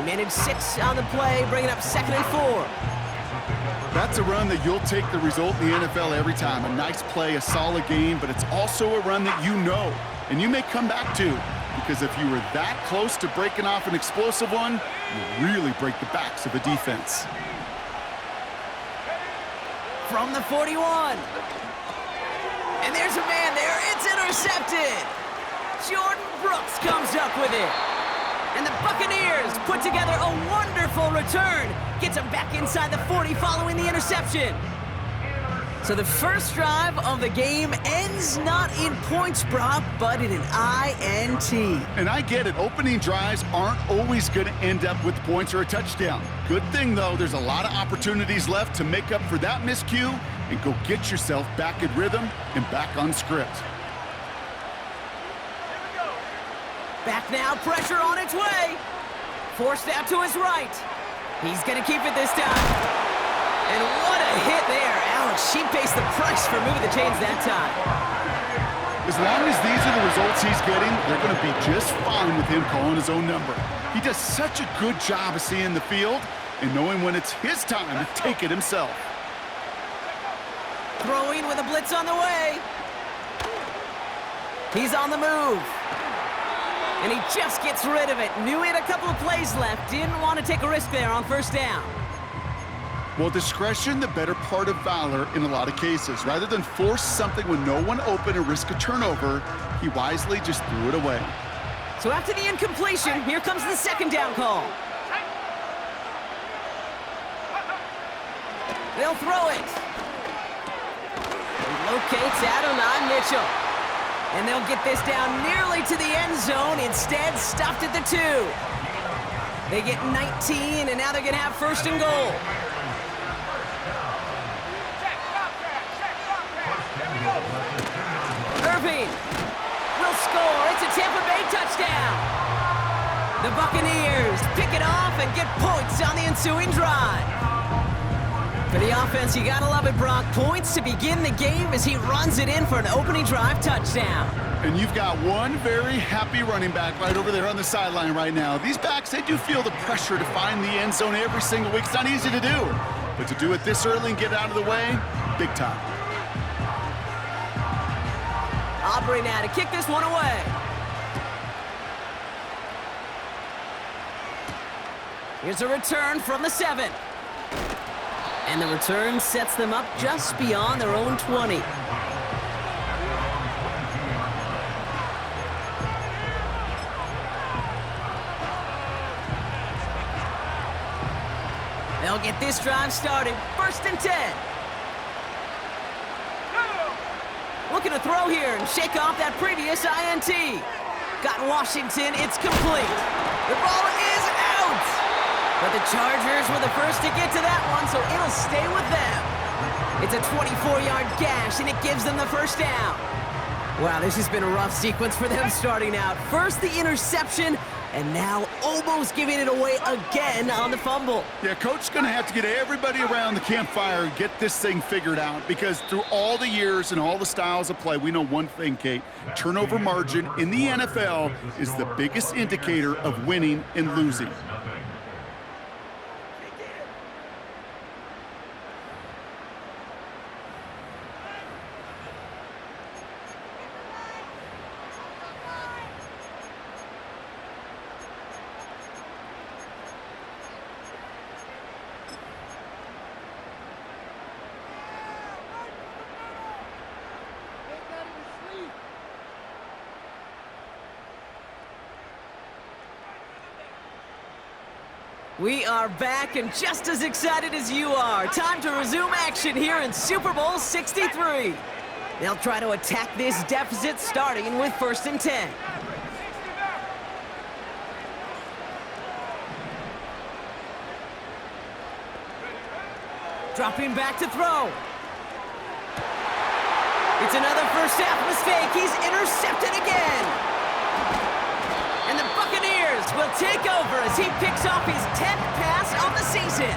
He managed 6 on the play, bringing up 2nd and 4. That's a run that you'll take the result in the NFL every time. A nice play, a solid game, but it's also a run that you know, and you may come back to, because if you were that close to breaking off an explosive one, you really break the backs of a defense. From the 41. And there's a man there. It's intercepted. Jordan Brooks comes up with it. And the Buccaneers put together a wonderful return. Gets him back inside the 40 following the interception. So the first drive of the game ends not in points, Brock, but in an INT. And I get it. Opening drives aren't always going to end up with points or a touchdown. Good thing, though, there's a lot of opportunities left to make up for that miscue and go get yourself back in rhythm and back on script. Back now, pressure on its way. Forced out to his right. He's going to keep it this time. And what a hit there. Alex, she pays the price for moving the chains that time. As long as these are the results he's getting, they're going to be just fine with him calling his own number. He does such a good job of seeing the field and knowing when it's his time to take it himself. Throwing with a blitz on the way. He's on the move. And he just gets rid of it. Knew he had a couple of plays left. Didn't want to take a risk there on first down. Well, discretion, the better part of valor in a lot of cases. Rather than force something with no one open and risk a turnover, he wisely just threw it away. So after the incompletion, here comes the 2nd down call. They'll throw it. He locates Adonai Mitchell. And they'll get this down nearly to the end zone. Instead, stopped at the 2. They get 19, and now they're going to have 1st and goal. Irving will score. It's a Tampa Bay touchdown. The Buccaneers pick it off and get points on the ensuing drive. For the offense, you gotta love it, Brock. Points to begin the game as he runs it in for an opening drive touchdown. And you've got one very happy running back right over there on the sideline right now. These backs, they do feel the pressure to find the end zone every single week. It's not easy to do, but to do it this early and get out of the way, big time. Aubrey now to kick this one away. Here's a return from the 7. And the return sets them up just beyond their own 20. They'll get this drive started. 1st and 10. Looking to throw here and shake off that previous INT. Got Washington. It's complete. The ball is out. But the Chargers were the first to get to that one, so it'll stay with them. It's a 24-yard gash, and it gives them the 1st down. Wow, this has been a rough sequence for them starting out. First the interception, and now almost giving it away again on the fumble. Yeah, Coach is going to have to get everybody around the campfire and get this thing figured out, because through all the years and all the styles of play, we know one thing, Kate. Turnover margin in the NFL is the biggest indicator of winning and losing. We are back and just as excited as you are. Time to resume action here in Super Bowl 63. They'll try to attack this deficit starting with 1st and 10. Dropping back to throw. It's another first half mistake. He's intercepted again. And the Buccaneers will take over as he picks off his 10th pass of the season.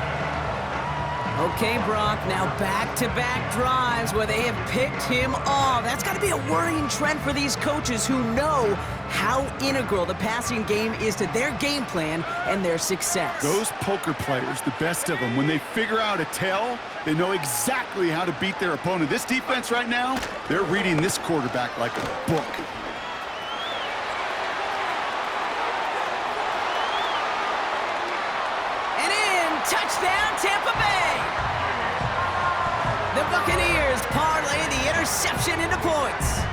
Okay, Brock, now back-to-back drives where they have picked him off. That's got to be a worrying trend for these coaches who know how integral the passing game is to their game plan and their success. Those poker players, the best of them, when they figure out a tell, they know exactly how to beat their opponent. This defense right now, they're reading this quarterback like a book. Touchdown, Tampa Bay! The Buccaneers parlay the interception into points.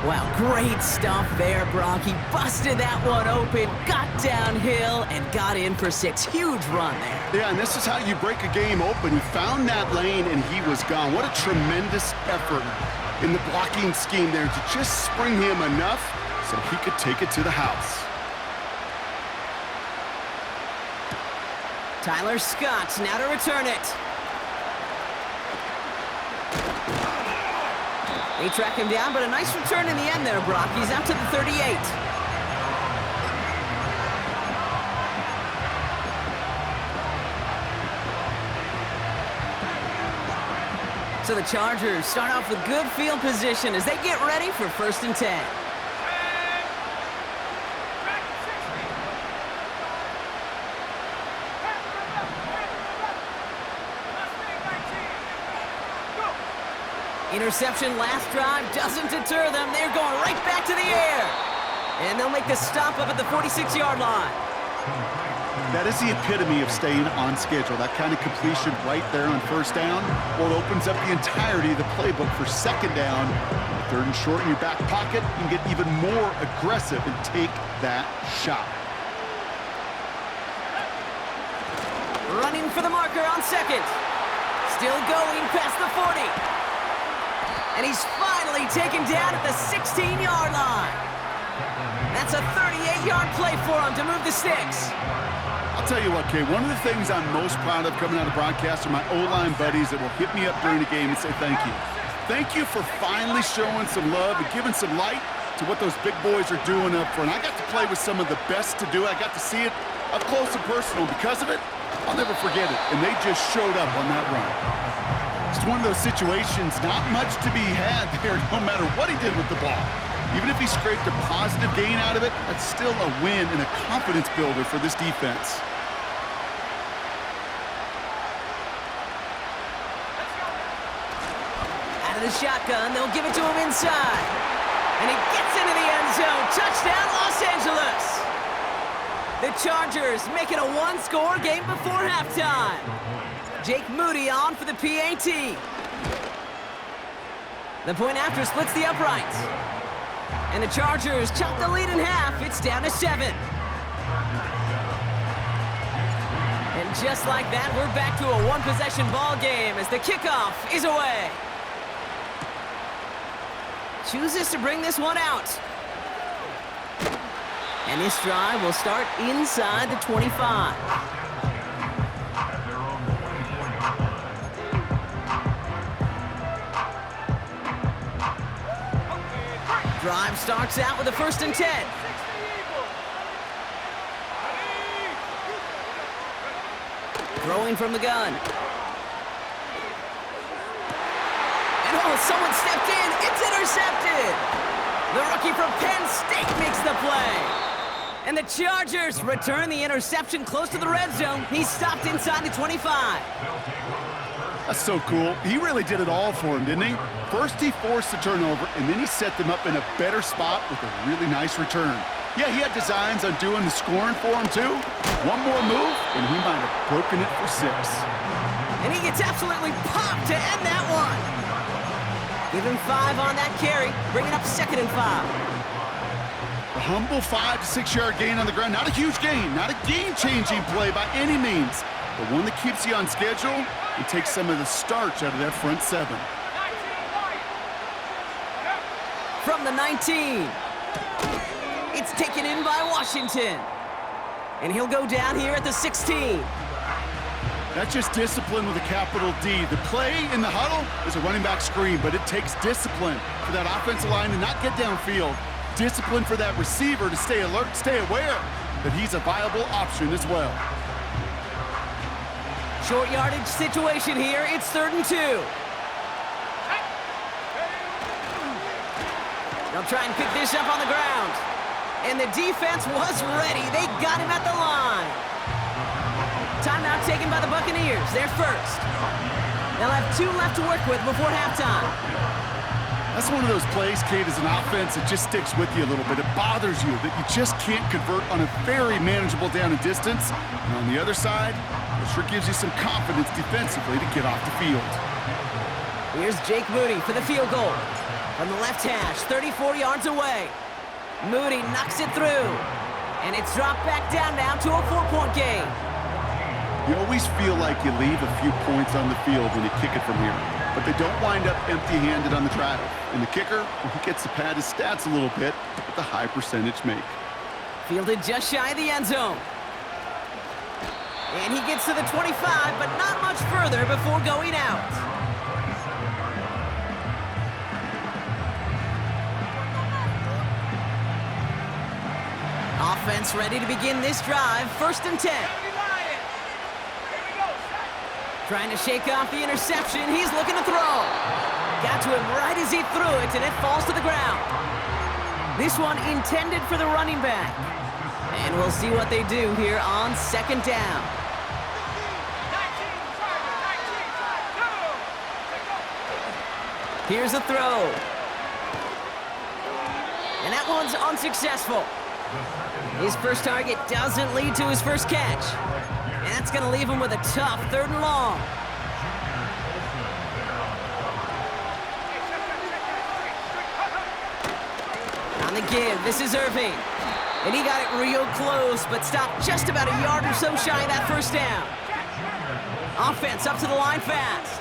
Wow, great stuff there, Brock. He busted that one open, got downhill, and got in for 6. Huge run there. Yeah, and this is how you break a game open. He found that lane, and he was gone. What a tremendous effort in the blocking scheme there to just spring him enough so he could take it to the house. Tyler Scott now to return it. They track him down, but a nice return in the end there, Brock. He's out to the 38. So the Chargers start off with good field position as they get ready for 1st and 10. Interception last drive doesn't deter them. They're going right back to the air. And they'll make the stop up at the 46-yard line. That is the epitome of staying on schedule. That kind of completion right there on 1st down. Well, it opens up the entirety of the playbook for 2nd down. 3rd and short in your back pocket. You can get even more aggressive and take that shot. Running for the marker on 2nd. Still going past the 40. And he's finally taken down at the 16-yard line. That's a 38-yard play for him to move the sticks. I'll tell you what, Kay, one of the things I'm most proud of coming out of broadcast are my O-line buddies that will hit me up during the game and say thank you. Thank you for finally showing some love and giving some light to what those big boys are doing up front. I got to play with some of the best to do it. I got to see it up close and personal. Because of it, I'll never forget it. And they just showed up on that run. It's one of those situations, not much to be had there, no matter what he did with the ball. Even if he scraped a positive gain out of it, that's still a win and a confidence builder for this defense. Out of the shotgun, they'll give it to him inside. And he gets into the end zone. Touchdown, Los Angeles! The Chargers making a 1-score game before halftime. Jake Moody on for the PAT. The point after splits the uprights. And the Chargers chop the lead in half. It's down to 7. And just like that, we're back to a 1-possession ball game as the kickoff is away. Chooses to bring this one out. And this drive will start inside the 25. Drive starts out with a 1st and 10. Throwing from the gun. And oh, someone stepped in. It's intercepted. The rookie from Penn State makes the play. And the Chargers return the interception close to the red zone. He's stopped inside the 25. That's so cool. He really did it all for him, didn't he? First he forced the turnover, and then he set them up in a better spot with a really nice return. Yeah, he had designs on doing the scoring for him, too. One more move, and he might have broken it for 6. And he gets absolutely popped to end that one. Give him 5 on that carry, bringing up 2nd and 5. A humble 5 to 6 yard gain on the ground. Not a huge gain, not a game-changing play by any means, but one that keeps you on schedule and takes some of the starch out of that front 7. From the 19. It's taken in by Washington. And he'll go down here at the 16. That's just discipline with a capital D. The play in the huddle is a running back screen, but it takes discipline for that offensive line to not get downfield. Discipline for that receiver to stay alert, stay aware that he's a viable option as well. short yardage situation here. It's 3rd and 2. They'll try and pick this up on the ground. And the defense was ready. They got him at the line. Timeout taken by the Buccaneers. They're first. They'll have 2 left to work with before halftime. That's one of those plays, Kate, as an offense, it just sticks with you a little bit. It bothers you that you just can't convert on a very manageable down and distance. And on the other side, it sure gives you some confidence defensively to get off the field. Here's Jake Moody for the field goal. From the left hash, 34 yards away. Moody knocks it through. And it's dropped back down now to a 4-point game. You always feel like you leave a few points on the field when you kick it from here. But they don't wind up empty-handed on the track. And the kicker, well, he gets to pad his stats a little bit with a high percentage make. Fielded just shy of the end zone. And he gets to the 25, but not much further before going out. Offense ready to begin this drive. 1st and 10. Trying to shake off the interception. He's looking to throw. Got to him right as he threw it, and it falls to the ground. This one intended for the running back. And we'll see what they do here on 2nd down. Here's a throw. And that one's unsuccessful. His first target doesn't lead to his first catch. And that's going to leave him with a tough 3rd and long. On the give, this is Irving. And he got it real close, but stopped just about a yard or so shy of that 1st down. Offense up to the line fast.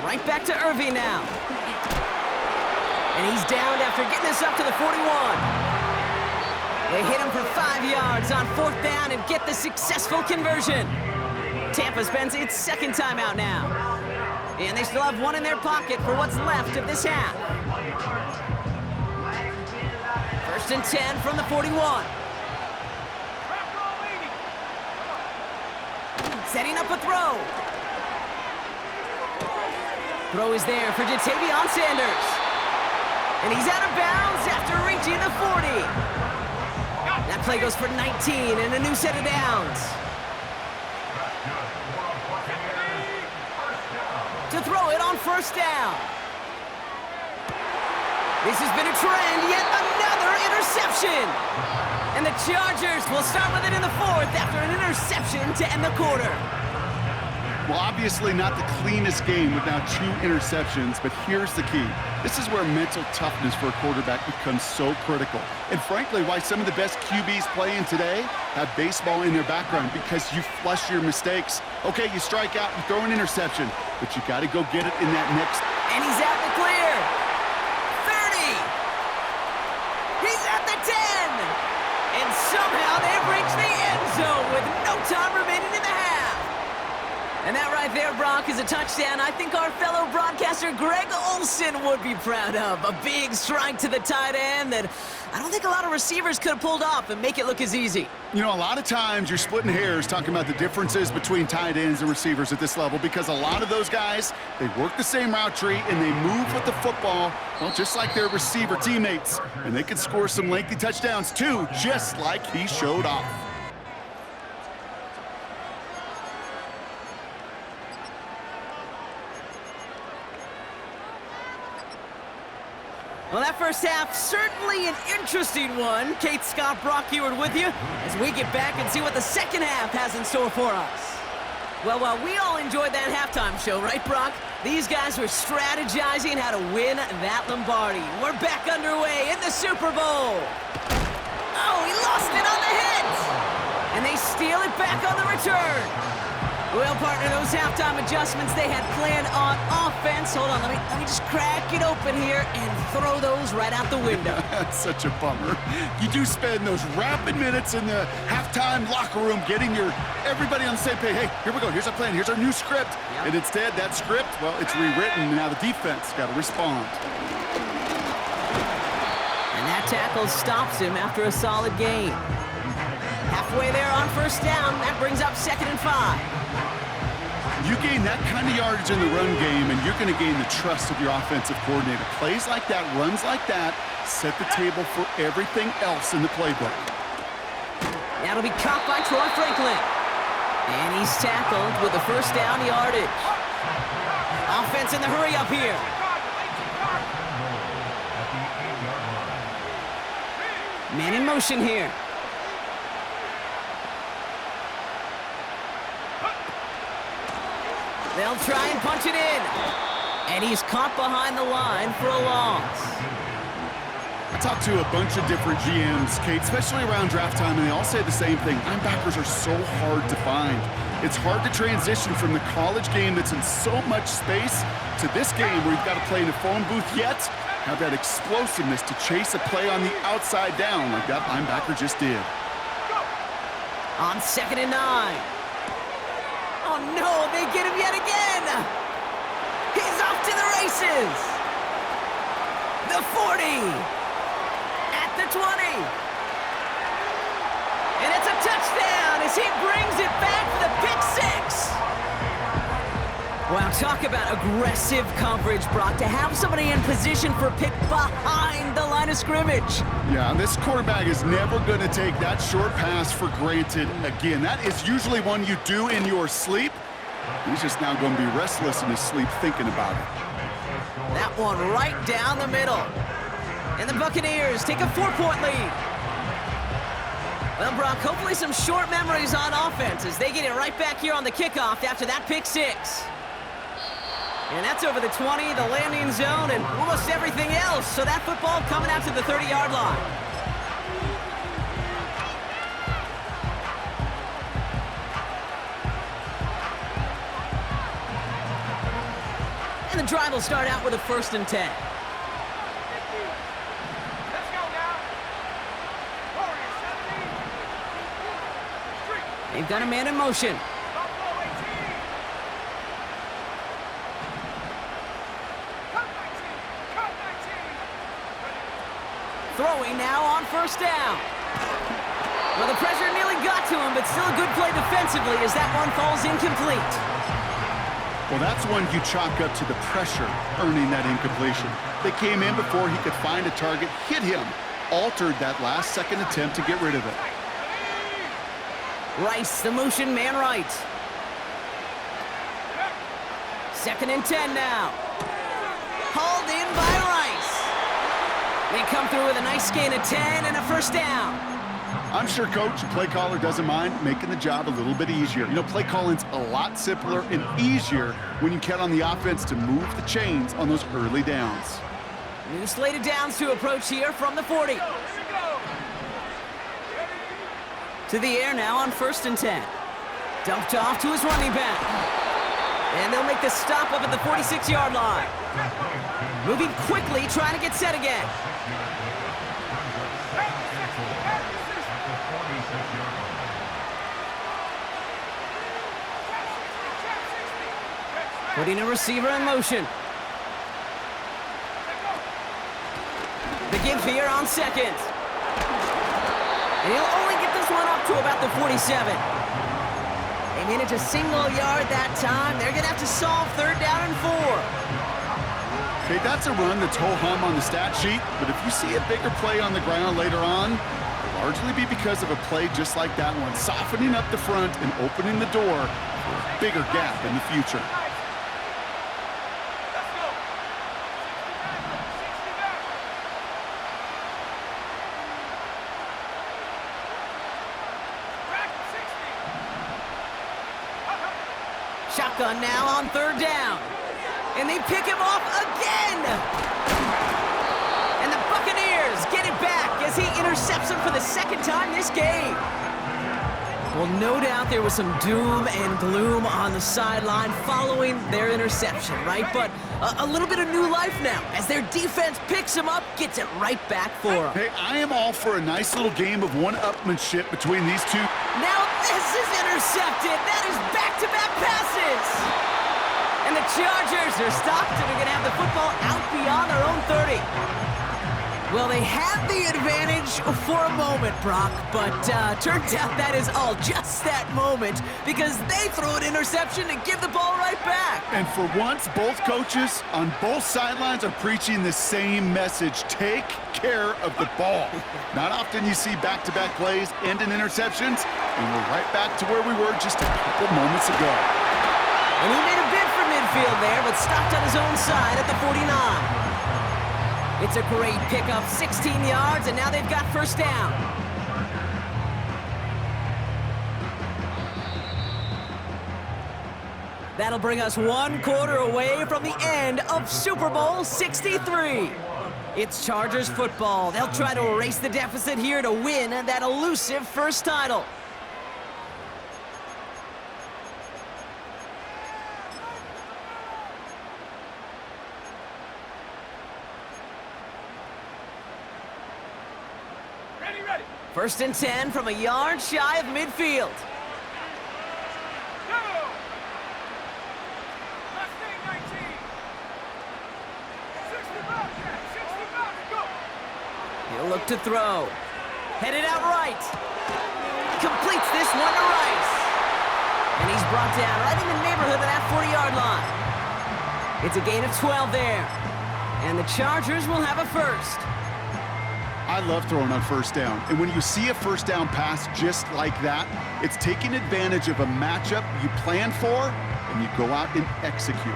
Right back to Irving now. And he's downed after getting this up to the 41. They hit him for 5 yards on 4th down and get the successful conversion. Tampa spends its 2nd timeout now. And they still have 1 in their pocket for what's left of this half. 1st and 10 from the 41. Setting up a throw. Throw is there for Jatavion Sanders. And he's out of bounds after reaching the 40. That play goes for 19 and a new set of downs. To throw it on 1st down. This has been a trend, yet another interception. And the Chargers will start with it in the 4th after an interception to end the quarter. Well, obviously not the cleanest game with now 2 interceptions, but here's the key. This is where mental toughness for a quarterback becomes so critical. And frankly, why some of the best QBs playing today have baseball in their background, because you flush your mistakes. Okay, you strike out, you throw an interception, but you got to go get it in that next. And he's at the clear. 30. He's at the 10. And somehow they've reached the end zone with no time remaining in the half. And that right there, Brock, is a touchdown I think our fellow broadcaster Greg Olsen would be proud of. A big strike to the tight end that I don't think a lot of receivers could have pulled off and make it look as easy. You know, a lot of times you're splitting hairs talking about the differences between tight ends and receivers at this level, because a lot of those guys, they work the same route tree and they move with the football, well, just like their receiver teammates. And they can score some lengthy touchdowns too, just like he showed off. Well, that first half, certainly an interesting one. Kate, Scott, Brock Eward with you as we get back and see what the second half has in store for us. Well, we all enjoyed that halftime show, right, Brock? These guys were strategizing how to win that Lombardi. We're back underway in the Super Bowl. Oh, he lost it on the hit! And they steal it back on the return. Well, partner, those halftime adjustments they had planned on offense. Hold on, let me just crack it open here and throw those right out the window. That's such a bummer. You do spend those rapid minutes in the halftime locker room getting everybody on the same page. Hey, here we go. Here's our plan. Here's our new script. Yep. And instead, that script, well, it's rewritten. Now the defense got to respond. And that tackle stops him after a solid gain. Halfway there on first down. That brings up 2nd and 5. You gain that kind of yardage in the run game, and you're going to gain the trust of your offensive coordinator. Plays like that, runs like that, set the table for everything else in the playbook. That'll be caught by Troy Franklin. And he's tackled with a first down yardage. Offense in the hurry up here. Man in motion here. They'll try and punch it in. And he's caught behind the line for a loss. I talked to a bunch of different GMs, Kate, especially around draft time, and they all say the same thing. Linebackers are so hard to find. It's hard to transition from the college game that's in so much space to this game where you've got to play in a phone booth, yet have that explosiveness to chase a play on the outside down like that linebacker just did. On 2nd and 9. Oh no, they get him yet again! He's off to the races! The 40! At the 20! And it's a touchdown as he brings it back for the pick 6! Wow, talk about aggressive coverage, Brock, to have somebody in position for a pick behind the line of scrimmage. Yeah, this quarterback is never going to take that short pass for granted again. That is usually one you do in your sleep. He's just now going to be restless in his sleep thinking about it. That one right down the middle. And the Buccaneers take a 4-point lead. Well, Brock, hopefully some short memories on offense as they get it right back here on the kickoff after that pick 6. And that's over the 20, the landing zone, and almost everything else. So that football coming out to the 30-yard line. And the drive will start out with a 1st and 10. Let's go now. They've got a man in motion. Throwing now on 1st down. Well, the pressure nearly got to him, but still a good play defensively as that one falls incomplete. Well, that's one you chalk up to the pressure earning that incompletion. They came in before he could find a target, hit him, altered that last-second attempt to get rid of it. Rice, the motion man right. 2nd and 10 now. Hauled in by Rice. They come through with a nice gain of 10 and a 1st down. I'm sure coach and play caller doesn't mind making the job a little bit easier. You know, play calling's a lot simpler and easier when you count on the offense to move the chains on those early downs. New slate of downs to approach here from the 40. To the air now on 1st and 10. Dumped off to his running back. And they'll make the stop up at the 46-yard line. Moving quickly, trying to get set again. Putting a receiver in motion. The give here on 2nd. And he'll only get this one up to about the 47. They made it to single yard that time. They're going to have to solve 3rd down and 4. Okay, that's a run that's ho-hum on the stat sheet, but if you see a bigger play on the ground later on, it'll largely be because of a play just like that one, softening up the front and opening the door for a bigger gap in the future. Shotgun now on 3rd down. And they pick him off again! And the Buccaneers get it back as he intercepts him for the 2nd time this game. Well, no doubt there was some doom and gloom on the sideline following their interception, right? But a little bit of new life now as their defense picks him up, gets it right back for them. Hey, I am all for a nice little game of one-upmanship between these two. Now this is intercepted. That is back-to-back passes. And the Chargers are stopped and are going to have the football out beyond their own 30. Well, they had the advantage for a moment, Brock, but turns out that is all just that moment because they throw an interception and give the ball right back. And for once, both coaches on both sidelines are preaching the same message. Take care of the ball. Not often you see back-to-back plays end in interceptions, and we're right back to where we were just a couple moments ago. And he made a bid for midfield there, but stopped on his own side at the 49. It's a great pickup, 16 yards, and now they've got first down. That'll bring us 1 quarter away from the end of Super Bowl 63. It's Chargers football. They'll try to erase the deficit here to win that elusive first title. First and 10 from a yard shy of midfield. He'll look to throw. Headed out right. Completes this one to Rice. And he's brought down right in the neighborhood of that 40-yard line. It's a gain of 12 there. And the Chargers will have a first. I love throwing on first down. And when you see a first down pass just like that, it's taking advantage of a matchup you plan for, and you go out and execute.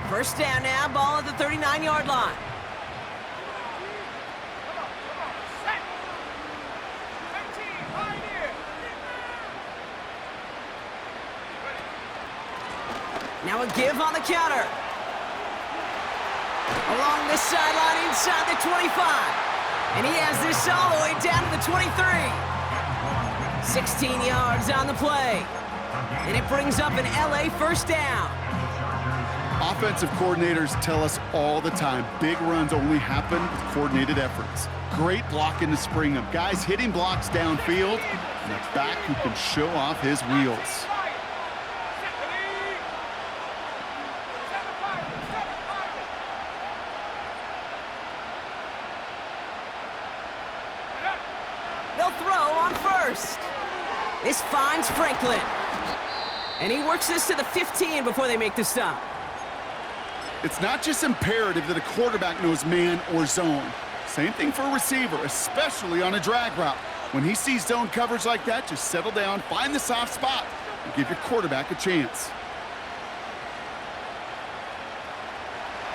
First down now, ball at the 39-yard line. Now a give on the counter. Along this sideline inside the 25. And he has this all the way down to the 23. 16 yards on the play. And it brings up an LA first down. Offensive coordinators tell us all the time, big runs only happen with coordinated efforts. Great blocking to spring them. Guys hitting blocks downfield, and a back who can show off his wheels. They'll throw on first. This finds Franklin. And he works this to the 15 before they make the stop. It's not just imperative that a quarterback knows man or zone. Same thing for a receiver, especially on a drag route. When he sees zone coverage like that, just settle down, find the soft spot, and give your quarterback a chance.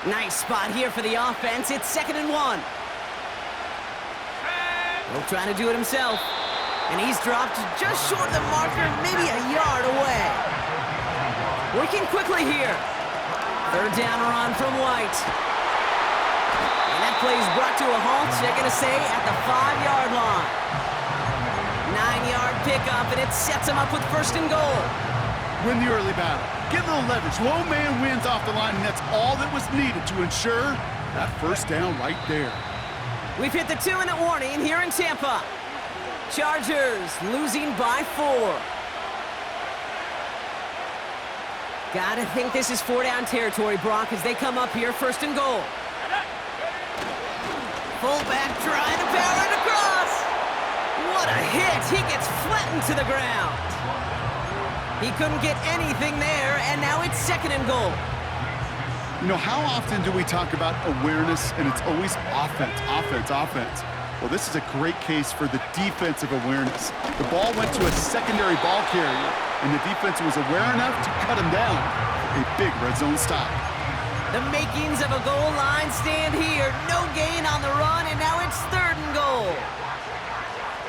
Nice spot here for the offense. It's 2nd and 1. He'll try to do it himself. And he's dropped just short of the marker, maybe a yard away. Working quickly here. 3rd down run from White. And that play is brought to a halt, they're going to say, at the 5-yard line. 9-yard pickup, and it sets him up with 1st and goal. Win the early battle. Get a little leverage. Low man wins off the line, and that's all that was needed to ensure that first down right there. We've hit the 2-minute warning here in Tampa. Chargers losing by 4. Gotta think this is 4-down territory, Brock, as they come up here, 1st and goal. Fullback trying to power it across. What a hit. He gets flattened to the ground. He couldn't get anything there, and now it's 2nd and goal. You know, how often do we talk about awareness, and it's always offense, offense, offense? Well, this is a great case for the defensive awareness. The ball went to a secondary ball carrier, and the defense was aware enough to cut him down. A big red zone stop. The makings of a goal line stand here. No gain on the run, and now it's 3rd and goal.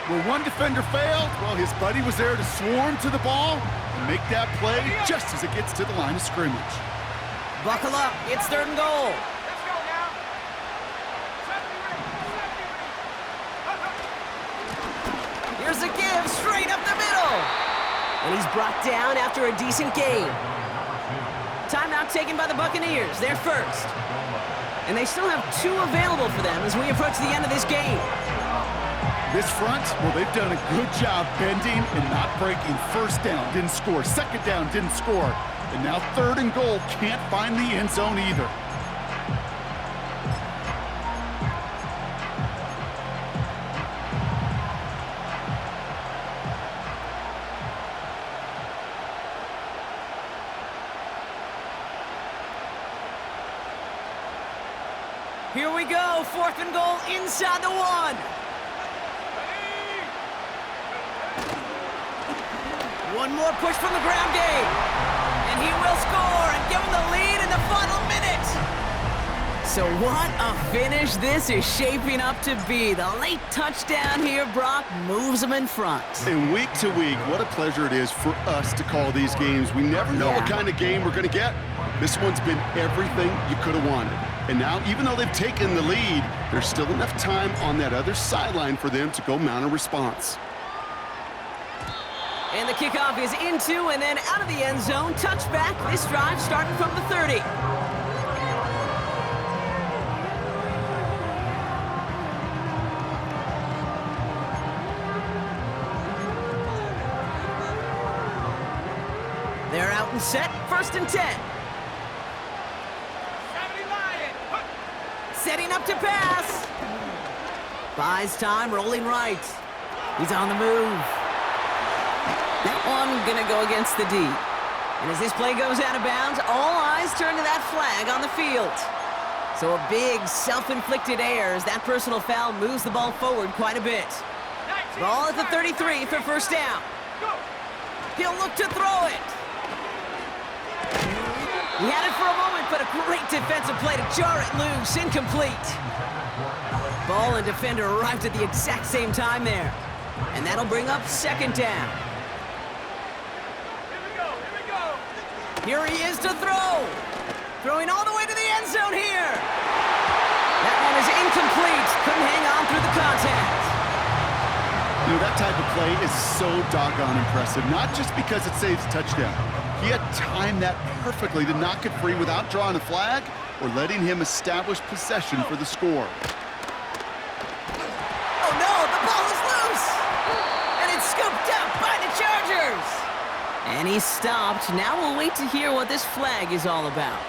Where one defender failed, well, his buddy was there to swarm to the ball and make that play just as it gets to the line of scrimmage. Buckle up. It's 3rd and goal. Here's a give straight up the middle. And he's brought down after a decent gain. Timeout taken by the Buccaneers. They're first. And they still have 2 available for them as we approach the end of this game. This front, well, they've done a good job bending and not breaking. 1st down, didn't score. 2nd down, didn't score. And now 3rd and goal, can't find the end zone either. Here we go, 4th and goal inside the 1. One more push from the ground game. And he will score and give him the lead in the final minute. So what a finish this is shaping up to be. The late touchdown here, Brock, moves them in front. And week to week, what a pleasure it is for us to call these games. We never know what kind of game we're going to get. This one's been everything you could have wanted. And now, even though they've taken the lead, there's still enough time on that other sideline for them to go mount a response. And the kickoff is into and then out of the end zone. Touchback, this drive starting from the 30. They're out and set, 1st and 10. Setting up to pass. Buys time, rolling right. He's on the move. That one gonna go against the D. And as this play goes out of bounds, all eyes turn to that flag on the field. So a big self-inflicted error as that personal foul moves the ball forward quite a bit. Ball at the 33 for 1st down. He'll look to throw it. He had it for a moment, but a great defensive play to jar it loose. Incomplete. Ball and defender arrived at the exact same time there. And that'll bring up 2nd down. Here he is to throw. Throwing all the way to the end zone here. That one is incomplete. Couldn't hang on through the contact. You know, that type of play is so doggone impressive, not just because it saves a touchdown. He had timed that perfectly to knock it free without drawing a flag or letting him establish possession for the score. Oh no, the ball is loose! And it's scooped up by the Chargers! And he's stopped. Now we'll wait to hear what this flag is all about.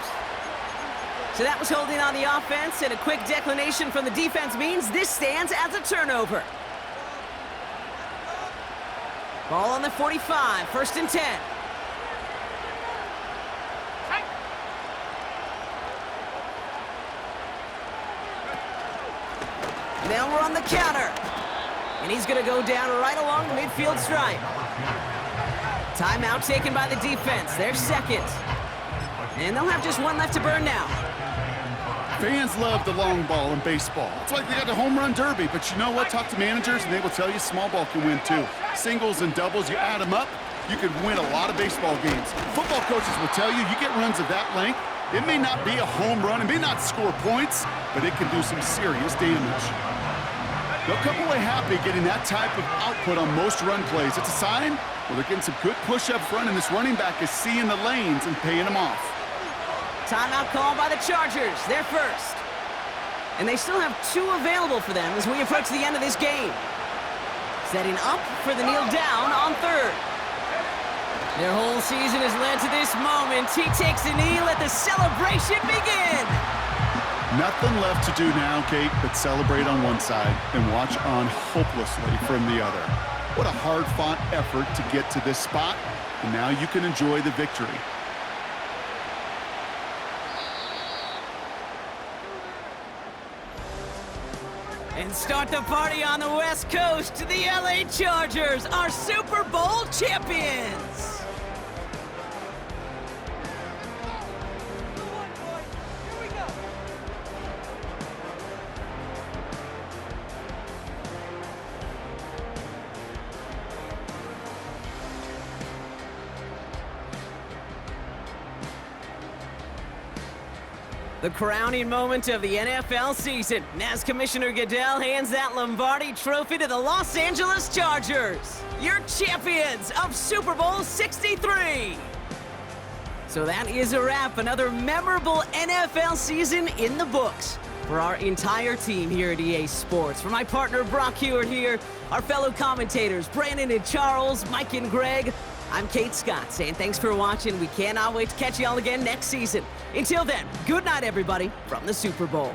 So that was holding on the offense, and a quick declination from the defense means this stands as a turnover. Ball on the 45, 1st and 10. Now we're on the counter. And he's going to go down right along the midfield stripe. Timeout taken by the defense. They're 2nd. And they'll have just one left to burn now. Fans love the long ball in baseball. It's like they got the home run derby, but you know what? Talk to managers and they will tell you small ball can win too. Singles and doubles, you add them up, you could win a lot of baseball games. Football coaches will tell you get runs of that length. It may not be a home run, it may not score points, but it can do some serious damage. They'll come away happy getting that type of output on most run plays. It's a sign where they're getting some good push up front, and this running back is seeing the lanes and paying them off. Timeout called by the Chargers. They're 1st. And they still have 2 available for them as we approach the end of this game. Setting up for the kneel down on 3rd. Their whole season has led to this moment. He takes a knee, let the celebration begin. Nothing left to do now, Kate, but celebrate on one side and watch on hopelessly from the other. What a hard-fought effort to get to this spot, and now you can enjoy the victory. And start the party on the West Coast. The LA Chargers are Super Bowl champions. The crowning moment of the NFL season, as Commissioner Goodell hands that Lombardi Trophy to the Los Angeles Chargers, your champions of Super Bowl 63. So that is a wrap. Another memorable NFL season in the books for our entire team here at EA Sports. For my partner Brock Hewitt here, our fellow commentators Brandon and Charles, Mike and Greg, I'm Kate Scott saying thanks for watching. We cannot wait to catch y'all again next season. Until then, good night, everybody, from the Super Bowl.